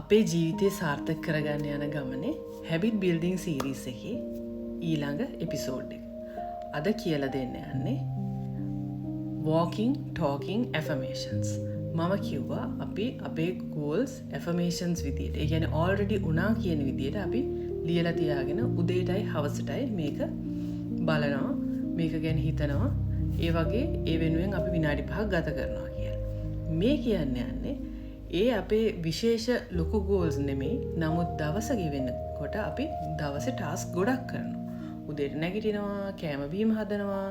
අපේ ජීවිතය සාර්ථක කරගන්න යන ගමනේ හැබිට් බිල්ඩිං සීරීස් එකේ ඊළඟ එපිසෝඩ් එක. අද කියලා දෙන්න යන්නේ walking talking affirmations. මම කිව්වා අපි අපේ goals affirmations විදියට, ඒ කියන්නේ already උනා කියන විදියට අපි ලියලා තියාගෙන උදේටයි හවසටයි මේක බලනවා, මේක ගැන හිතනවා, ඒ වගේ ඒ වෙනුවෙන් අපි විනාඩි 5ක් ගත කරනවා කියලා. මේ කියන්නේ යන්නේ ඒ අපේ විශේෂ ලොකු ගෝල්ස් නෙමෙයි. නමුත් දවස ගෙවෙනකොට අපි දවසේ ටාස්ක් ගොඩක් කරනවා. උදේට නැගිටිනවා, කෑම බීම හදනවා,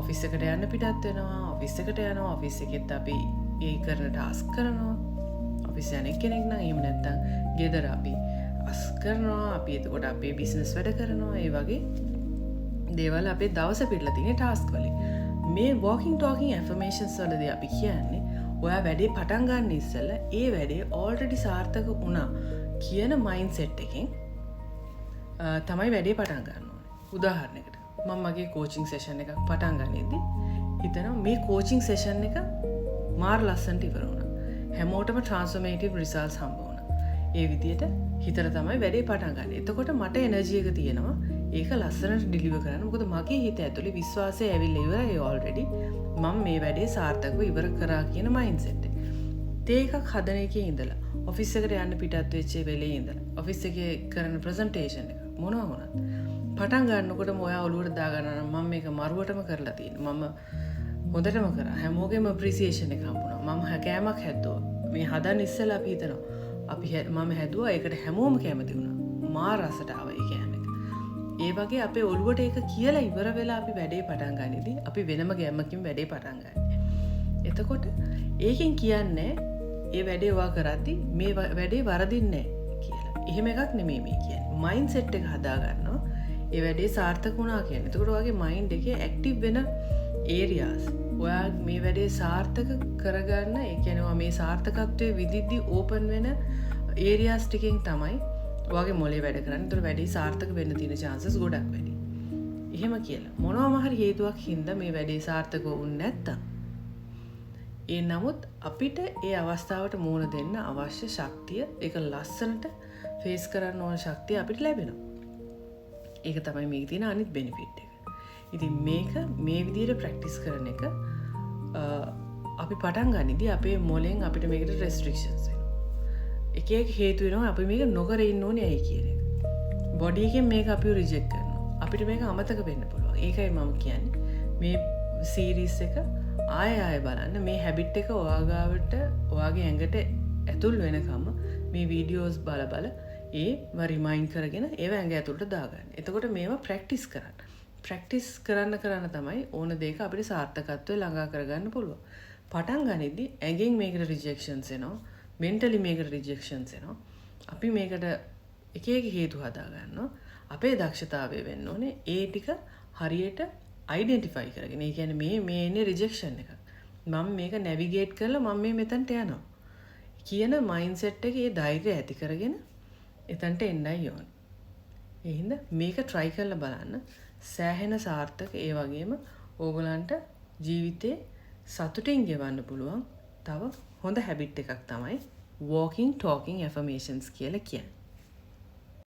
ඔෆිස් එකට යන්න පිටත් වෙනවා, ඔෆිස් එකට යනවා, ඔෆිස් එකෙත් අපි ඒ කරන ටාස්ක් කරනවා. ඔෆිස් යන කෙනෙක් නම් එහෙම නැත්නම් ගෙදර අපි අස් කරනවා, අපි එතකොට අපේ බිස්නස් වැඩ කරනවා. ඒ වගේ දේවල් අපේ දවස පිටලා තියෙන ටාස්ක් වලින්. මේ walking talking affirmations වලදී අපි කියන්නේ ඔයා වැඩේ පටන් ගන්න ඉස්සෙල්ලා ඒ වැඩේ already සාර්ථක වුණා කියන මයින්ඩ්සෙට් එකෙන් තමයි වැඩේ පටන් ගන්න ඕනේ. උදාහරණයකට මම මගේ කෝචින් සෙෂන් එකක් පටන් ගනිද්දි හිතනවා මේ කෝචින් සෙෂන් එක මාර ලස්සනට ඉවර වුණා. හැමෝටම ට්‍රාන්ස්ෆෝමේටිව් රිසල්ට්ස් හම්බ වුණා. ඒ විදිහට හිතලා තමයි වැඩේ පටන් ගන්න. එතකොට මට එනර්ජි එක තියෙනවා ඒක ලස්සනට ඩිලිවර් කරන්න. මොකද මගේ හිත ඇතුලේ විශ්වාසය ඇවිල්ලා ඉවරයි already. මම මේ වැඩේ සාර්ථකව ඉවර කරා කියන මයින්ඩ්සෙට් එක. තේ එකක් හදන එකේ ඉඳලා ඔෆිස් එකට යන්න පිටත් වෙච්ච වෙලේ ඉඳලා ඔෆිස් එකේ කරන ප්‍රසන්ටේෂන් එක මොනවා වුණත් පටන් ගන්නකොටම ඔයා ඔලුවට දාගන්න නම් මම මේක මරුවටම කරලා තියෙනවා. මම හොඳටම කරා. හැමෝගෙම අප්‍රීසියේෂන් එක හම්බුණා. මම කෑමක් හැදුවා. මේ හදන්න ඉස්සෙල්ලා අපි හිතනවා මම හැදුවා ඒකට හැමෝම කැමති වුණා. මාර රසට ආවා ඒ කෑම එක. ඒ වගේ අපේ ඔළුවට ඒක කියලා ඉවර වෙලා අපි වැඩේ පටන් ගනිද්දී අපි වෙනම ගැම්මකින් වැඩේ පටන් ගන්න. එතකොට ඒකෙන් කියන්නේ ඒ වැඩේ ඔයා කරද්දී මේ වැඩේ වරදින්නේ නැහැ කියලා. එහෙම එකක් නෙමෙයි මේ කියන්නේ. මයින්ඩ් සෙට් එක හදා ගන්නවා. ඒ වැඩේ සාර්ථක වුණා කියන්නේ. එතකොට ඔයාගේ මයින්ඩ් එකේ ඇක්ටිව් වෙන ඒරියාස් ඔයා මේ වැඩේ සාර්ථක කරගන්න, ඒ කියන්නේ ඔයා මේ සාර්ථකත්වයේ විදිද්දී ඕපන් වෙන ඒරියාස් ටිකෙන් තමයි ඔයාගේ මොලේ වැඩ කරන්නේ. ඒතර වැඩේ සාර්ථක වෙන්න තියෙන chances ගොඩක් වැඩි. එහෙම කියලා මොනවාම හරි හේතුවක් හින්දා මේ වැඩේ සාර්ථක වුනේ නැත්තම් ඒ නමුත් අපිට ඒ අවස්ථාවට මුහුණ දෙන්න අවශ්‍ය ශක්තිය, ඒක ලස්සනට ෆේස් කරන්න ඕන ශක්තිය අපිට ලැබෙනවා. ඒක තමයි මේකේ තියෙන අනිත් බෙනිෆිට් එක. ඉතින් මේක මේ විදිහට ප්‍රැක්ටිස් කරන එක අපි පටන් ගනිද්දී අපේ මොලෙන් අපිට මේකට රෙස්ට්‍රික්ෂන්ස් එනවා. එක එක හේතු වෙනවා අපි මේක නොකර ඉන්න ඕනේ ඇයි කියන එක. බොඩි එකෙන් මේක අපිව රිජෙක්ට් කරනවා. අපිට මේක අමතක වෙන්න පුළුවන්. ඒකයි මම කියන්නේ මේ සීරීස් එක ආයෙ බලන්න. මේ හැබිට් එක ඔයාගාවට ඔයාගේ ඇඟට ඇතුල් වෙනකම් මේ වීඩියෝස් බල ඒව රිමයින්ඩ් කරගෙන ඒව ඇඟ ඇතුළට දාගන්න. එතකොට මේවා ප්‍රැක්ටිස් කරන්න. ප්‍රැක්ටිස් කරන්න තමයි ඕන දෙයක අපිට සාර්ථකත්වය ළඟා කරගන්න පුළුවන්. පටන් ගනිද්දී ඇඟෙන් මේකට රිජෙක්ෂන්ස් එනවා. මෙන්ටලි මේකට රිජෙක්ෂන්ස් එනවා. අපි මේකට එක එක හේතු හදා ගන්නවා. අපේ දක්ෂතාවය වෙන්න ඕනේ ඒ ටික හරියට අයිඩෙන්ටිෆයි කරගෙන. ඒ කියන්නේ මේ එන්නේ රිජෙක්ෂන් එකක්. මම මේක නැවිගේට් කරලා මම මෙතනට යනවා කියන මයින්ඩ්සෙට් එකේ ධෛර්යය ඇති කරගෙන එතනට එන්නයි ඕනේ. ඒ හින්දා මේක try කරලා බලන්න. සෑහෙන සාර්ථක, ඒ වගේම ඕගලන්ට ජීවිතේ සතුටින් ගෙවන්න පුළුවන් තව හොඳ හැබිට් එකක් තමයි walking talking affirmations කියලා කියන්නේ.